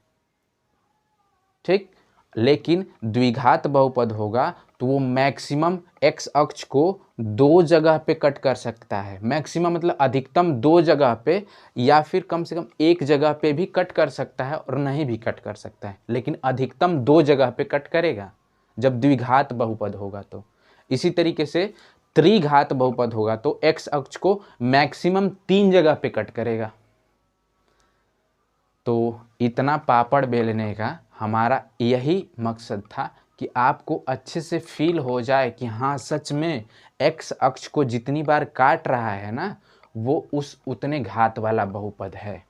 ठीक। लेकिन द्विघात बहुपद होगा तो वो मैक्सिमम एक्स अक्ष को दो जगह पे कट कर सकता है। मैक्सिमम मतलब अधिकतम दो जगह पे, या फिर कम से कम एक जगह पे भी कट कर सकता है और नहीं भी कट कर सकता है, लेकिन अधिकतम दो जगह पे कट करेगा जब द्विघात बहुपद होगा। तो इसी तरीके से त्रिघात बहुपद होगा तो एक्स अक्ष को मैक्सिमम तीन जगह पे कट करेगा। तो इतना पापड़ बेलने का हमारा यही मकसद था कि आपको अच्छे से फील हो जाए कि हाँ सच में एक्स अक्ष को जितनी बार काट रहा है ना वो उस उतने घात वाला बहुपद है।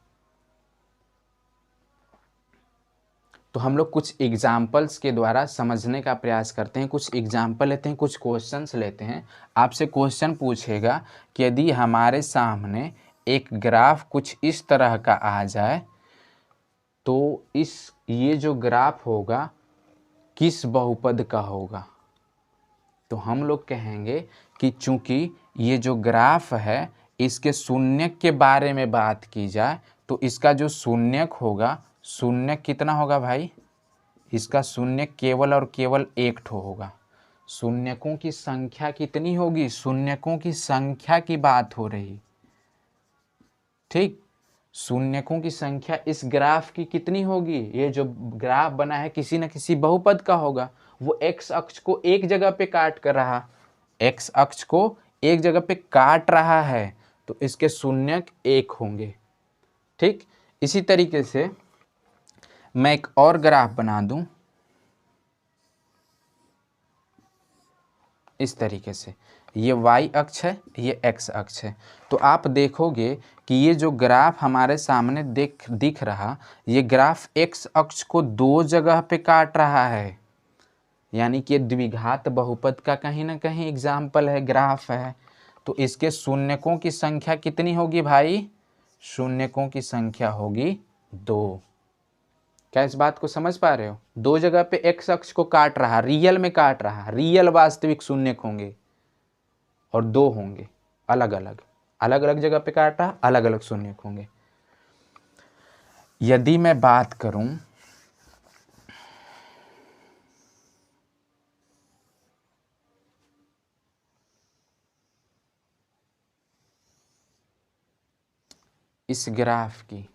तो हम लोग कुछ एग्जाम्पल्स के द्वारा समझने का प्रयास करते हैं। कुछ एग्जाम्पल लेते हैं, कुछ क्वेश्चंस लेते हैं। आपसे क्वेश्चन पूछेगा कि यदि हमारे सामने एक ग्राफ कुछ इस तरह का आ जाए तो ये जो ग्राफ होगा किस बहुपद का होगा? तो हम लोग कहेंगे कि चूंकि ये जो ग्राफ है इसके शून्यक के बारे में बात की जाए तो इसका जो शून्यक होगा, शून्यक कितना होगा भाई? इसका शून्यक केवल और केवल एक ठो होगा। शून्यकों की संख्या कितनी होगी? शून्यकों की संख्या की बात हो रही, ठीक। शून्यकों की संख्या इस ग्राफ की कितनी होगी? ये जो ग्राफ बना है किसी न किसी बहुपद का होगा। वो एक्स अक्ष को एक जगह पे काट कर रहा, एक्स अक्ष को एक जगह पे काट रहा है तो इसके शून्यक एक होंगे, ठीक। इसी तरीके से मैं एक और ग्राफ बना दूं इस तरीके से, ये y अक्ष है, ये x अक्ष है। तो आप देखोगे कि ये जो ग्राफ हमारे सामने दिख रहा, ये ग्राफ x अक्ष को दो जगह पे काट रहा है, यानी कि द्विघात बहुपद का कहीं ना कहीं एग्जाम्पल है, ग्राफ है। तो इसके शून्यकों की संख्या कितनी होगी भाई? शून्यकों की संख्या होगी दो। क्या इस बात को समझ पा रहे हो? दो जगह पे x अक्ष को काट रहा, रियल में काट रहा, रियल वास्तविक शून्यक होंगे और दो होंगे अलग अलग, अलग अलग जगह पे काट रहा, अलग अलग शून्यक होंगे। यदि मैं बात करूं इस ग्राफ की,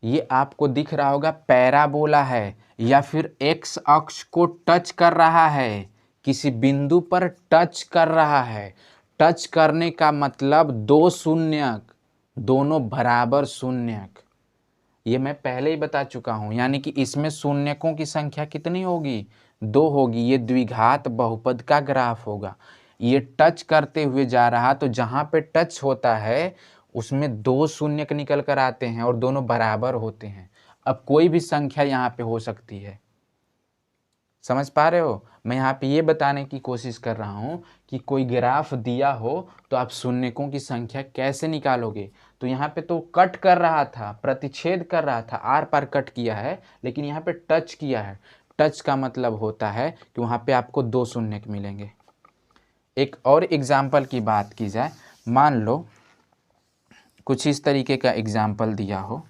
ये आपको दिख रहा होगा पैराबोला है या फिर एक्स अक्ष को टच कर रहा है, किसी बिंदु पर टच कर रहा है। टच करने का मतलब दो शून्यक, दोनों बराबर शून्यक, ये मैं पहले ही बता चुका हूं। यानी कि इसमें शून्यकों की संख्या कितनी होगी? दो होगी। ये द्विघात बहुपद का ग्राफ होगा। ये टच करते हुए जा रहा, तो जहां पे टच होता है उसमें दो शून्यक निकल कर आते हैं और दोनों बराबर होते हैं। अब कोई भी संख्या यहाँ पे हो सकती है, समझ पा रहे हो? मैं यहाँ पे ये बताने की कोशिश कर रहा हूँ कि कोई ग्राफ दिया हो तो आप शून्यकों की संख्या कैसे निकालोगे। तो यहाँ पे तो कट कर रहा था, प्रतिच्छेद कर रहा था, आर पार कट किया है, लेकिन यहाँ पे टच किया है। टच का मतलब होता है कि वहाँ पे आपको दो शून्यक मिलेंगे। एक और एग्जाम्पल की बात की जाए, मान लो कुछ इस तरीके का एग्जाम्पल दिया हो,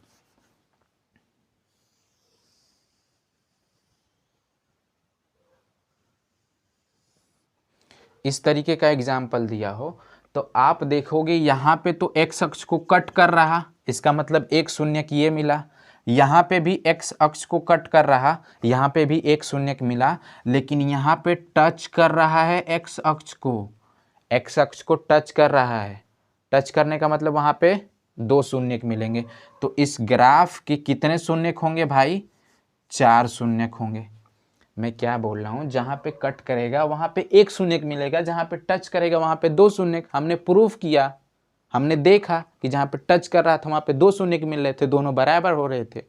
इस तरीके का एग्जाम्पल दिया हो, तो आप देखोगे यहाँ पे तो एक्स अक्ष को कट कर रहा, इसका मतलब एक शून्यक ये मिला। यहाँ पे भी एक्स अक्ष को कट कर रहा, यहाँ पे भी एक शून्यक मिला। लेकिन यहाँ पे टच कर रहा है एक्स अक्ष को, एक्स अक्ष को टच कर रहा है। टच करने का मतलब वहाँ पे दो शून्यक मिलेंगे। तो इस ग्राफ के कितने शून्यक होंगे भाई? 4 शून्यक होंगे। मैं क्या बोल रहा हूँ, जहाँ पे कट करेगा वहाँ पे 1 शून्यक मिलेगा, जहाँ पे टच करेगा वहाँ पे 2 शून्यक। हमने प्रूफ किया, हमने देखा कि जहाँ पे टच कर रहा था वहाँ पे 2 शून्यक मिल रहे थे, दोनों बराबर हो रहे थे।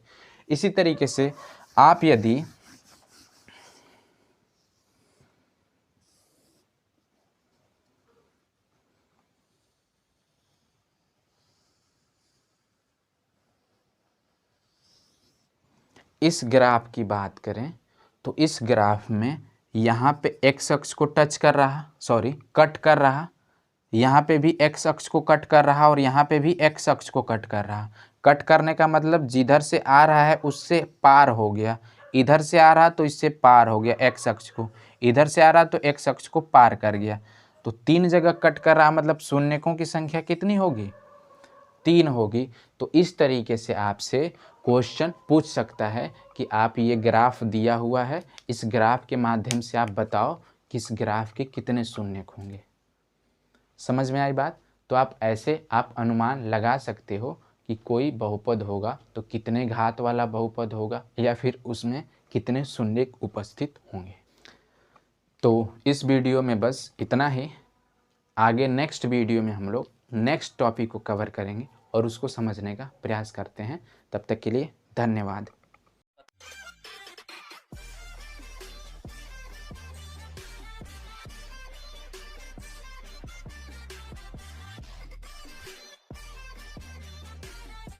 इसी तरीके से आप यदि इस ग्राफ की बात करें तो इस ग्राफ में यहाँ पे x अक्ष को टच कर रहा, सॉरी कट कर रहा, यहाँ पे भी x अक्ष को कट कर रहा और यहाँ पे भी x अक्ष को कट कर रहा। कट करने का मतलब जिधर से आ रहा है उससे पार हो गया, इधर से आ रहा तो इससे पार हो गया x अक्ष को, इधर से आ रहा तो x अक्ष को पार कर गया। तो 3 जगह कट कर रहा, मतलब शून्यकों की संख्या कितनी होगी, 3 होगी। तो इस तरीके से आपसे क्वेश्चन पूछ सकता है कि आप ये ग्राफ दिया हुआ है, इस ग्राफ के माध्यम से आप बताओ कि इस ग्राफ के कितने शून्यक होंगे। समझ में आई बात? तो आप ऐसे आप अनुमान लगा सकते हो कि कोई बहुपद होगा तो कितने घात वाला बहुपद होगा या फिर उसमें कितने शून्यक उपस्थित होंगे। तो इस वीडियो में बस इतना ही। आगे नेक्स्ट वीडियो में हम लोग नेक्स्ट टॉपिक को कवर करेंगे और उसको समझने का प्रयास करते हैं। तब तक के लिए धन्यवाद।